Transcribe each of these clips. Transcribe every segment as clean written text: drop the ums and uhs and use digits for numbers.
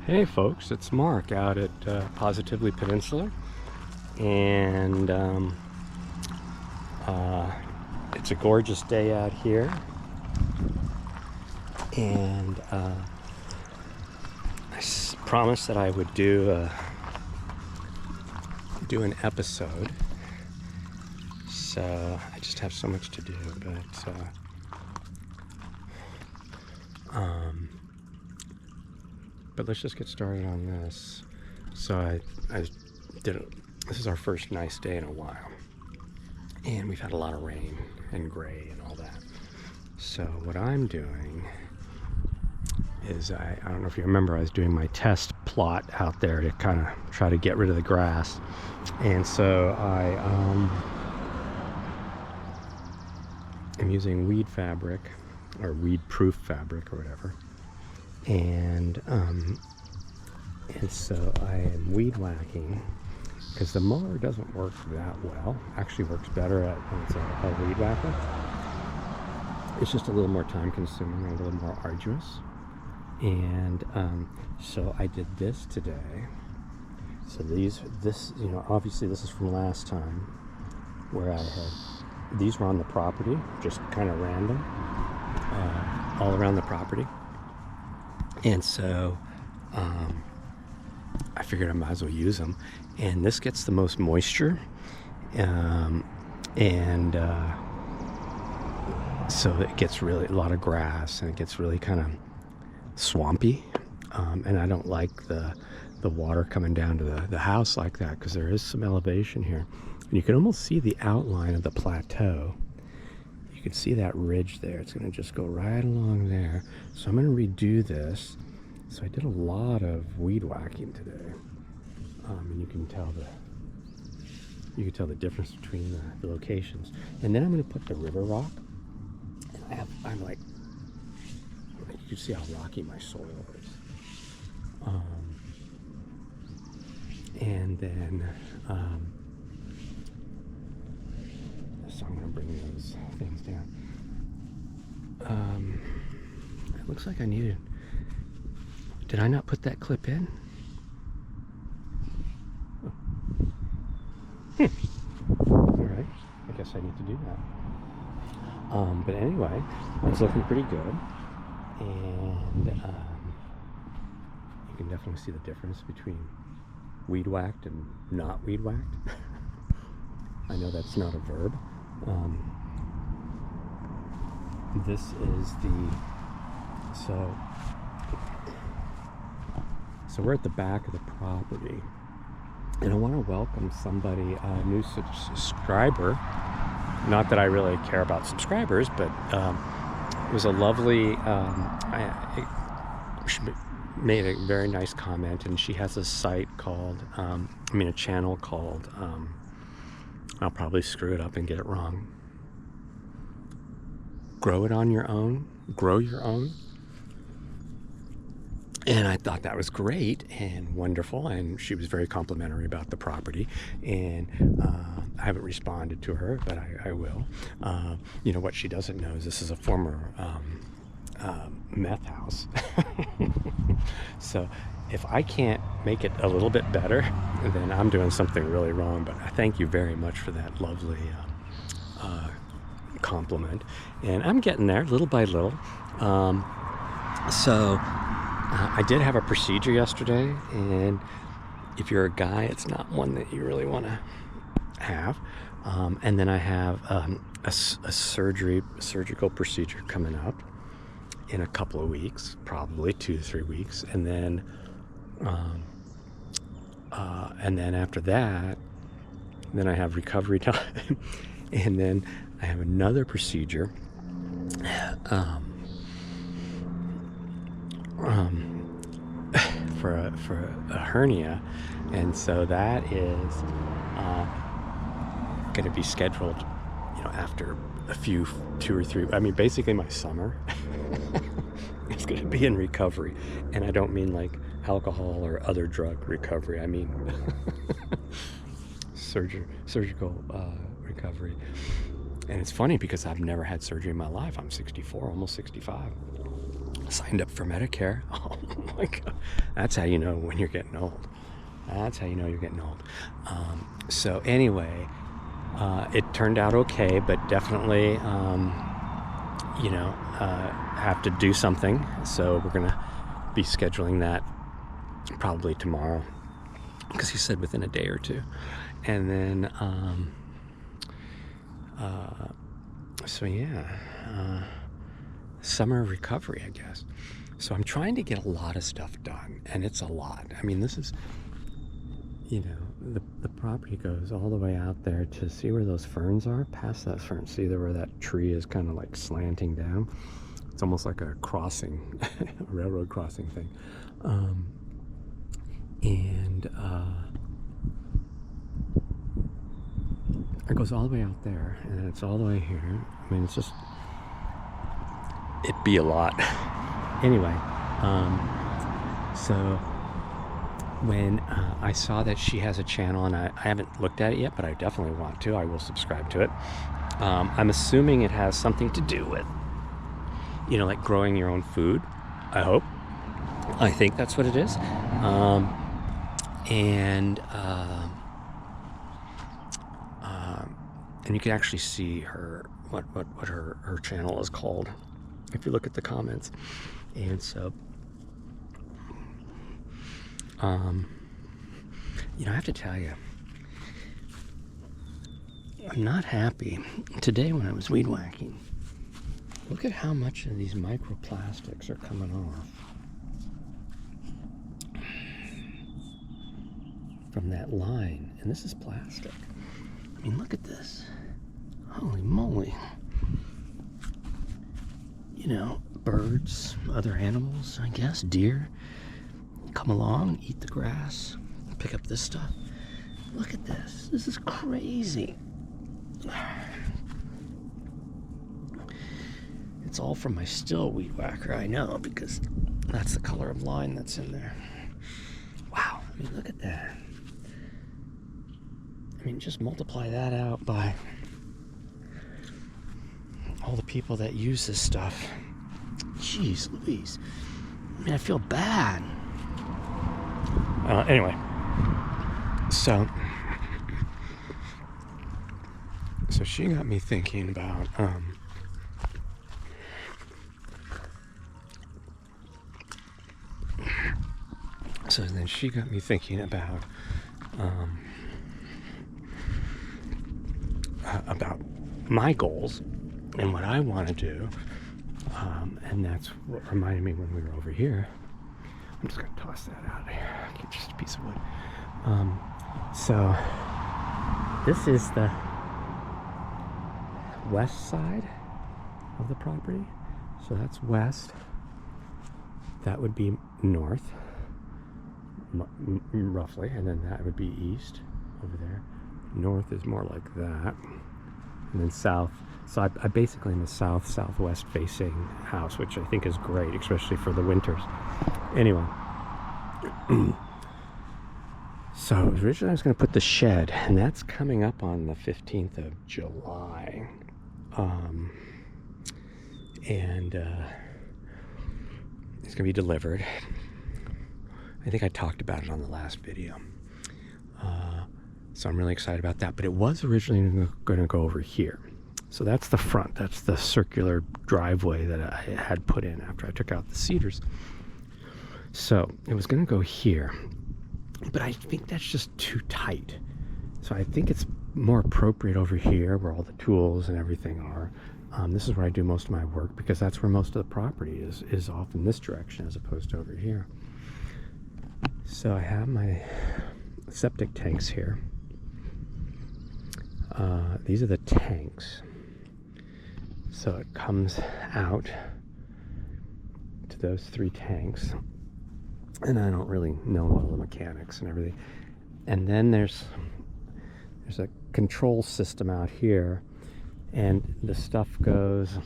Hey folks, it's Mark out at Positively Peninsula, and it's a gorgeous day out here, and promised that I would do an episode, so I just have so much to do, but let's just get started on this. So I did it. This is our first nice day in a while, and we've had a lot of rain and gray and all that. So what I'm doing is I don't know if you remember, I was doing my test plot out there to kind of try to get rid of the grass, and so I am using weed fabric or weed proof fabric or whatever. And so I am weed whacking because the mower doesn't work that well. Actually works better when it's a weed whacker. It's just a little more time consuming, a little more arduous. And so I did this today. So obviously this is from last time where I had, these were on the property, just kind of random, all around the property. And so I figured I might as well use them. And this gets the most moisture. So it gets really a lot of grass, and it gets really kind of swampy. And I don't like the water coming down to the house like that, because there is some elevation here. And you can almost see the outline of the plateau. You can see that ridge there. It's going to just go right along there. So I'm going to redo this. So I did a lot of weed whacking today, and you can tell the difference between the locations. And then I'm going to put the river rock. And I'm like, you can see how rocky my soil is. And then so I'm going to bring those things down. It looks like I needed. Did I not put that clip in? Oh. All right. I guess I need to do that. But anyway, it's looking pretty good, and you can definitely see the difference between weed whacked and not weed whacked. I know that's not a verb. This is so we're at the back of the property, and I want to welcome somebody, a new subscriber. Not that I really care about subscribers, but it was a lovely, she made a very nice comment, and she has a site called, a channel called, I'll probably screw it up and get it wrong. Grow It On Your Own, Grow Your Own. And I thought that was great and wonderful, and she was very complimentary about the property, and I haven't responded to her, but I will. What she doesn't know is this is a former meth house. So if I can't make it a little bit better, then I'm doing something really wrong. But I thank you very much for that lovely compliment, and I'm getting there little by little. I did have a procedure yesterday, and if you're a guy, it's not one that you really want to have. And then I have a surgical procedure coming up in a couple of weeks, probably 2 to 3 weeks, and then after that, then I have recovery time, and then I have another procedure. For a hernia, and so that is going to be scheduled, after a few 2 or 3. Basically my summer is going to be in recovery, and I don't mean like alcohol or other drug recovery. I mean surgical recovery. And it's funny because I've never had surgery in my life. I'm 64, almost 65. Signed up for Medicare. my God. That's how you know when you're getting old. That's how you know you're getting old. So anyway, it turned out okay, but definitely, have to do something. So we're going to be scheduling that probably tomorrow, because he said within a day or two. And then, summer of recovery, I guess. So I'm trying to get a lot of stuff done, and it's a lot. I mean, this is, the property goes all the way out there to see where those ferns are, past that fern. See there where that tree is kind of like slanting down? It's almost like a crossing, a railroad crossing thing. It goes all the way out there, and then it's all the way here. I mean, it's just, it'd be a lot. Anyway, so when I saw that she has a channel, and I haven't looked at it yet, but I definitely want to. I will subscribe to it. I'm assuming it has something to do with, like growing your own food. I hope. I think that's what it is. And you can actually see what her channel is called if you look at the comments. And so, I have to tell you, I'm not happy. Today when I was weed whacking, look at how much of these microplastics are coming off from that line. And this is plastic. I mean, look at this. Holy moly. Birds, other animals, I guess, deer, come along, eat the grass, pick up this stuff. Look at this. This is crazy. It's all from my still weed whacker, I know, because that's the color of line that's in there. Wow. I mean, look at that. I mean, just multiply that out by all the people that use this stuff. Jeez Louise. I mean, I feel bad. Anyway. So she got me thinking about, about my goals and what I want to do, and that's what reminded me when we were over here. I'm just going to toss that out of here. Get just a piece of wood. So this is the west side of the property. So that's west. That would be north, roughly, and then that would be east over there. North is more like that, and then south. So I basically am a southwest facing house, which I think is great, especially for the winters. Anyway, so originally I was going to put the shed, and that's coming up on the 15th of July. And it's going to be delivered. I think I talked about it on the last video. So I'm really excited about that. But it was originally going to go over here. So that's the front. That's the circular driveway that I had put in after I took out the cedars. So it was going to go here. But I think that's just too tight. So I think it's more appropriate over here where all the tools and everything are. This is where I do most of my work, because that's where most of the property is off in this direction as opposed to over here. So I have my septic tanks here. These are the tanks. So it comes out to those 3 tanks. And I don't really know all the mechanics and everything. And then there's a control system out here, and the stuff goes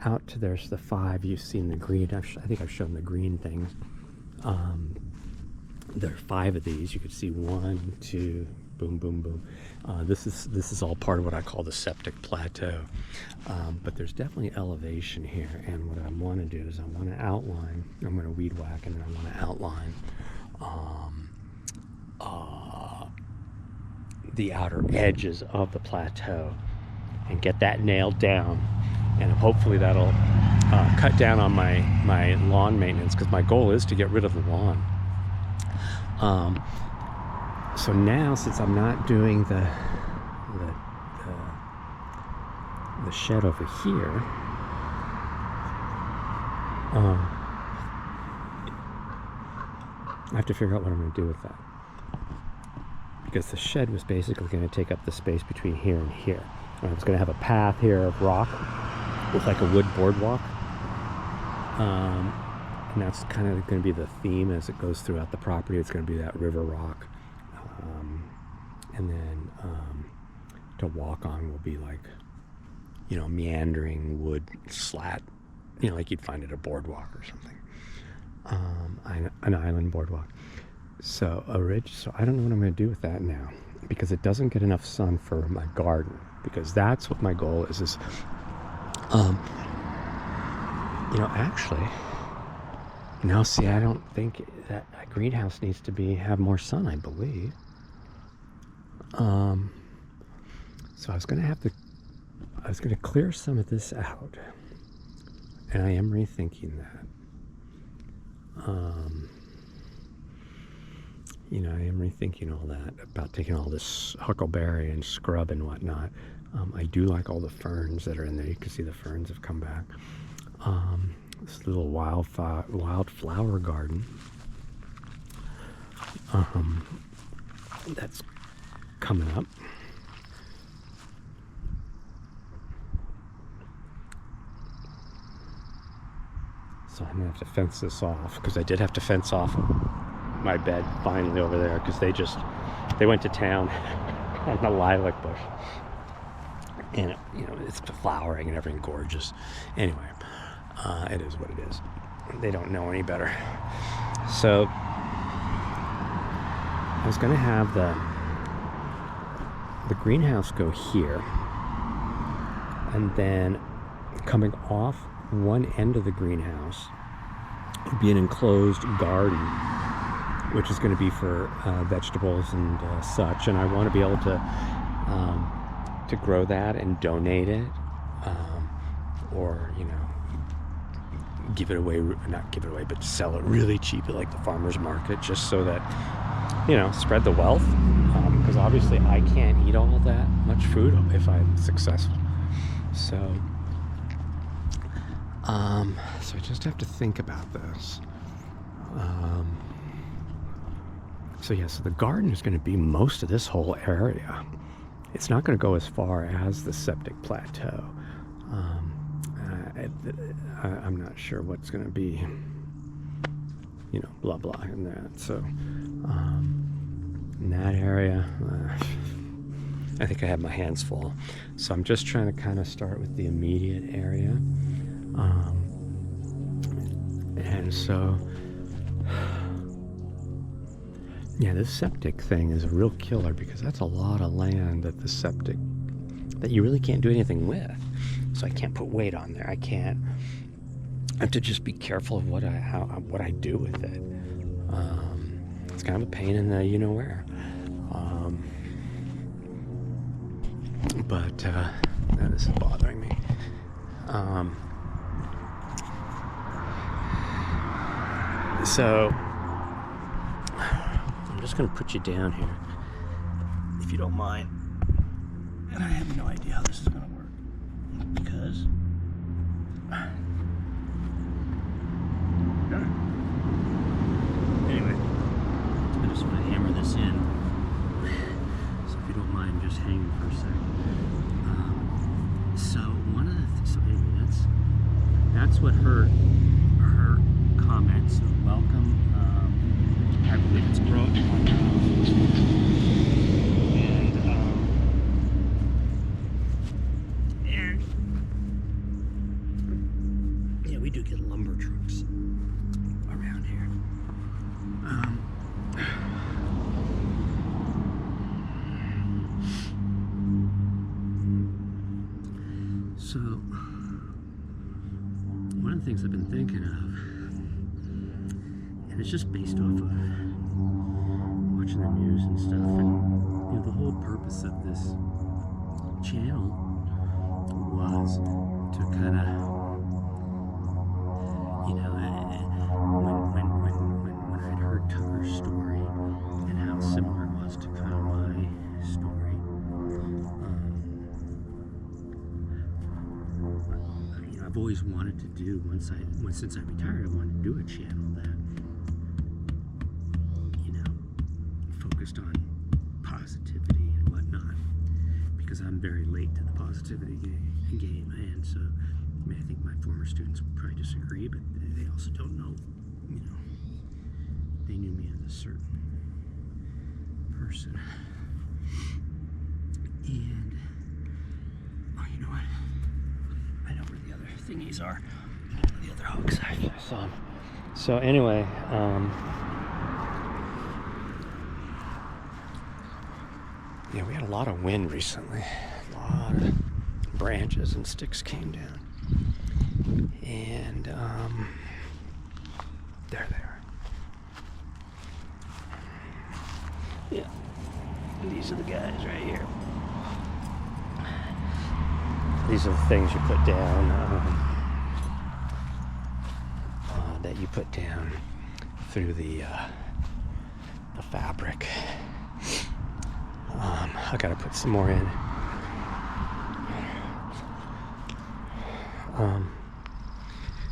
out to, there's the 5, you've seen the green, I think I've shown the green things. There are 5 of these. You could see 1, 2, boom, boom, boom. This is all part of what I call the septic plateau. But there's definitely elevation here, and what I want to do is I want to outline. I'm going to weed whack, and then I want to outline the outer edges of the plateau and get that nailed down, and hopefully that'll cut down on my lawn maintenance, because my goal is to get rid of the lawn. So now, since I'm not doing the shed over here, I have to figure out what I'm going to do with that, because the shed was basically going to take up the space between here and here. I was going to have a path here of rock with like a wood boardwalk, and that's kind of going to be the theme as it goes throughout the property. It's going to be that river rock, and then to walk on will be like, meandering wood slat, like you'd find at a boardwalk or something, an island boardwalk. So a ridge. So I don't know what I'm going to do with that now, because it doesn't get enough sun for my garden, because that's what my goal is actually, see, I don't think that a greenhouse needs to have more sun, I believe. So I was going to clear some of this out, and I am rethinking that. I am rethinking all that, about taking all this huckleberry and scrub and whatnot. I do like all the ferns that are in there. You can see the ferns have come back. This little wildflower garden that's coming up. So I'm gonna have to fence this off, because I did have to fence off my bed finally over there, because they went to town on the lilac bush, and it's flowering and everything gorgeous. Anyway, it is what it is. They don't know any better. So I was gonna have the greenhouse go here, and then coming off one end of the greenhouse would be an enclosed garden, which is going to be for vegetables and such. And I want to be able to grow that and donate it, or give it away, not give it away, but sell it really cheap at like the farmer's market, just so that spread the wealth, because obviously I can't eat all that much food if I'm successful. So I just have to think about this. So the garden is going to be most of this whole area. It's not going to go as far as the septic plateau. I'm not sure what's going to be, blah blah in that. So in that area, I think I have my hands full. So I'm just trying to kind of start with the immediate area. And so, this septic thing is a real killer, because that's a lot of land that you really can't do anything with. So I can't put weight on there. I have to just be careful of what I do with it. It's kind of a pain in the where. But this is bothering me. So I'm just going to put you down here, if you don't mind. And I have no idea how this is going to work, because anyway, I just want to hammer this in. So if you don't mind just hanging for a second. So one of the anyway, that's what her comment. So welcome. I believe it's growth. And we do get lumber trucks around here. things I've been thinking of, and it's just based off of watching the news and stuff. And the whole purpose of this channel was to kind of, when I'd heard Tucker's story and how similar it was to kind of my story, I've always wanted to do, since I retired, I wanted to do a channel that, focused on positivity and whatnot, because I'm very late to the positivity game, and so, I think my former students would probably disagree, but they also don't know, they knew me as a certain person. And, you know what? I know where the other thingies are. The other hooks I saw them. So anyway, we had a lot of wind recently. A lot of branches and sticks came down. And there they are. Yeah. These are the guys right here. These are the things you put down, that you put down through the fabric. I gotta put some more in.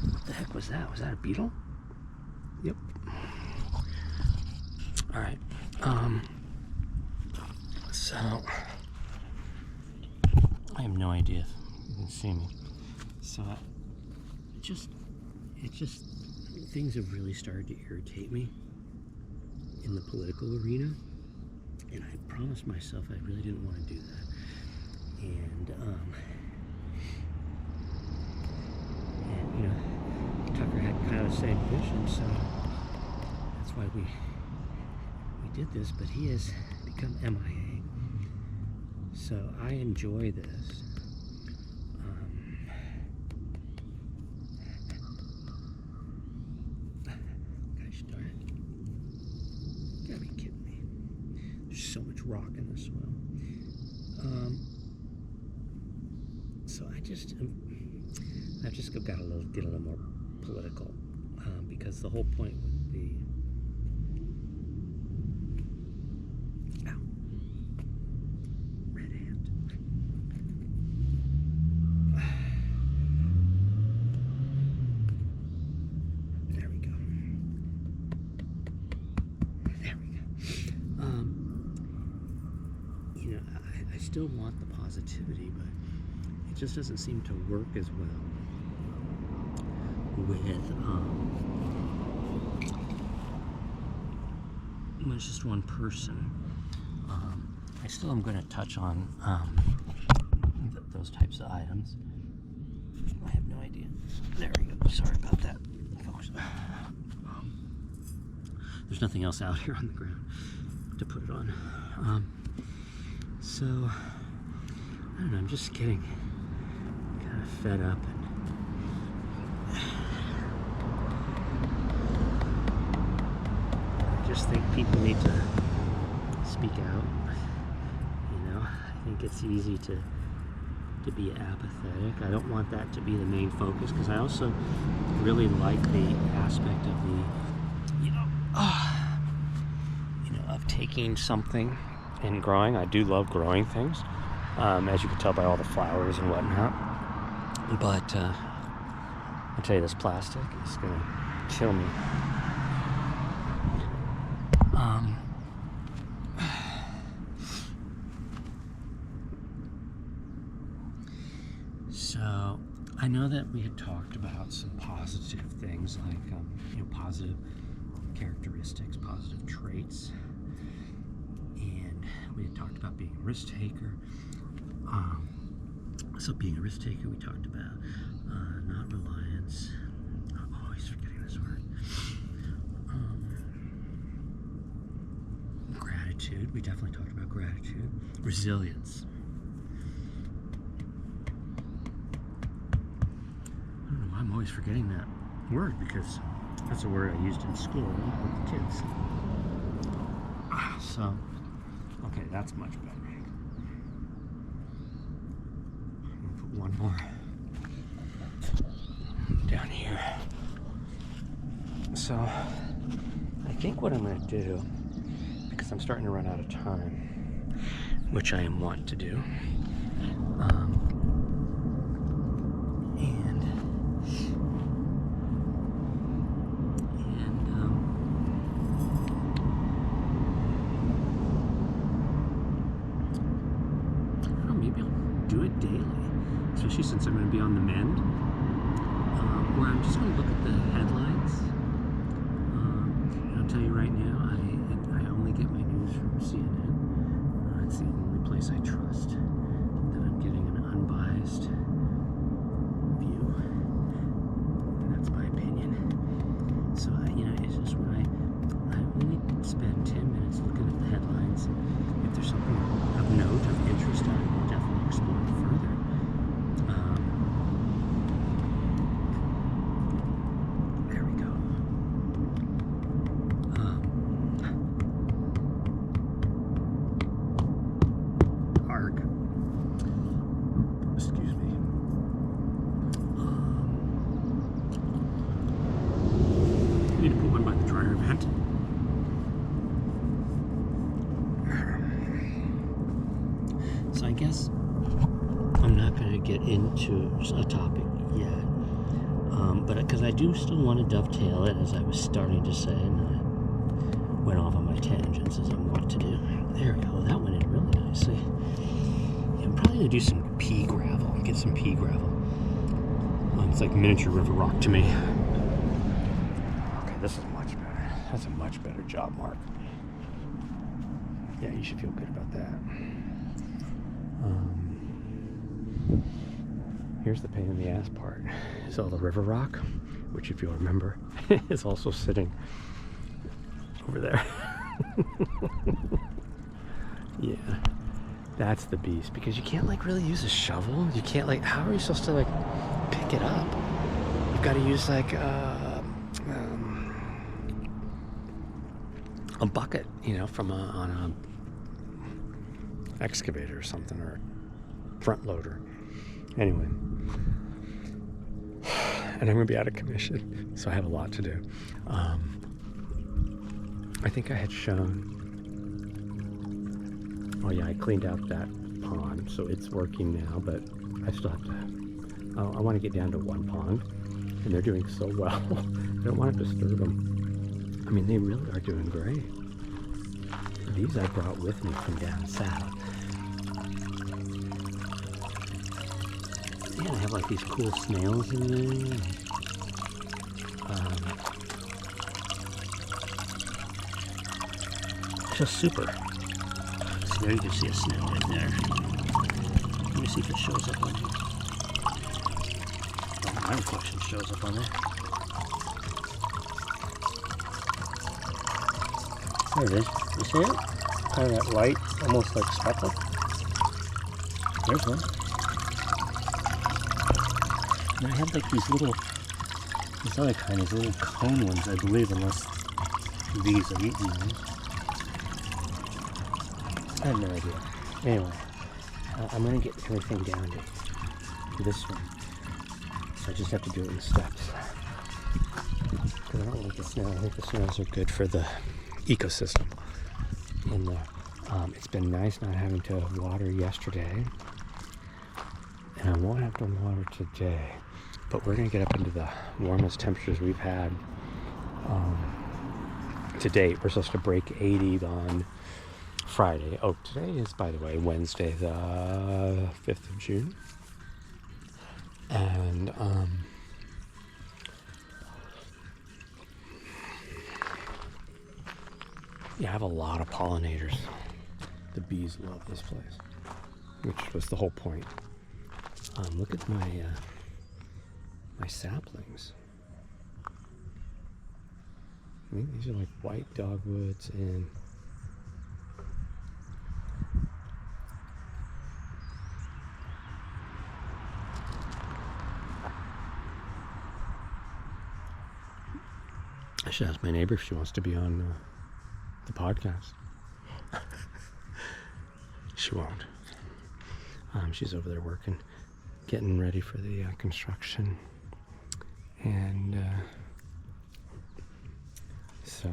What the heck was that? Was that a beetle? Yep. All right. So I have no idea if you can see me. So it just things have really started to irritate me in the political arena, and I promised myself I really didn't want to do that. And Tucker had kind of the same vision, so that's why we did this. But he has become MIA, so I enjoy this. Gosh darn it! You gotta be kidding me! There's so much rock in the soil. So I've just got to get a little more political, because the whole point would be, red ant. There we go. I still want the positivity, but it just doesn't seem to work as well with when it's just one person. I still am going to touch on those types of items. I have no idea. There we go. Sorry about that, folks. There's nothing else out here on the ground to put it on. So I don't know. I'm just getting kind of fed up. I just think people need to speak out. I think it's easy to be apathetic. I don't want that to be the main focus, because I also really like the aspect of the, of taking something and growing. I do love growing things, as you can tell by all the flowers and whatnot. But I tell you, this plastic is gonna kill me. So I know that we had talked about some positive things, like positive characteristics, positive traits, and we had talked about being a risk taker. So being a risk taker, we talked about not reliance. I'm always forgetting this word. Gratitude. We definitely talked about gratitude. Resilience. I don't know why I'm always forgetting that word because that's a word I used in school with the kids. So, okay, that's much better. I'm gonna put one more down here. So, I think what I'm gonna do, because I'm starting to run out of time, which I am want to do, do it daily, especially since I'm going to be on the mend, where I'm just going to look at the headlines. And I'll tell you right now, I only get my news from CNN. It's the only place I trust that I'm getting an unbiased view, and that's my opinion. So it's just when I only spend 10 minutes looking at the headlines. If there's something of note, of interest, I will definitely explore it further. There we go. Arg. Excuse me. I need to put one by the dryer vent. So I guess I'm not going to get into a topic yet, but because I do still want to dovetail it, as I was starting to say, and I went off on my tangents as I want to do. There we go. That went in really nicely. Yeah, I'm probably going to do some pea gravel. Get some pea gravel. It's like miniature river rock to me. Okay, this is much better. That's a much better job, Mark. Yeah, you should feel good about that. Here's the pain in the ass part. Is all the river rock, which if you'll remember, is also sitting over there. Yeah, that's the beast, because you can't like really use a shovel. You can't like, how are you supposed to like pick it up? You've got to use like a bucket, from on a excavator or something, or a front loader. Anyway, and I'm gonna be out of commission, so I have a lot to do. I think I had shown, oh yeah, I cleaned out that pond, so it's working now, but I still have to, I want to get down to one pond, and they're doing so well. I don't want to disturb them. I mean, they really are doing great. These I brought with me from down south. Yeah, they have like these cool snails in there. Just super. So there you can see a snail right there. Let me see if it shows up on here. Oh, my reflection shows up on there. There it is. You see it? Kind of that light, almost like speckle. There's one. And I had like these little, this other kind of little cone ones, I believe, unless these have eaten them. I have no idea. Anyway, I'm going to get everything down to this one. So I just have to do it in steps. Because I don't like the snail. I think the snails are good for the ecosystem in there. It's been nice not having to water yesterday. And I won't have to water today. But we're going to get up into the warmest temperatures we've had to date. We're supposed to break 80 on Friday. Oh, today is, by the way, Wednesday, the 5th of June. And yeah, I have a lot of pollinators. The bees love this place, which was the whole point. Look at my my saplings. I think these are like white dogwoods and should ask my neighbor if she wants to be on the podcast. She won't. She's over there working, getting ready for the construction. And so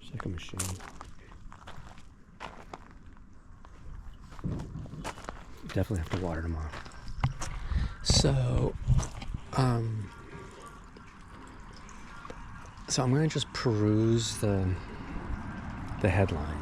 it's like a machine. Definitely have to water them off. So I'm going to just peruse the headlines.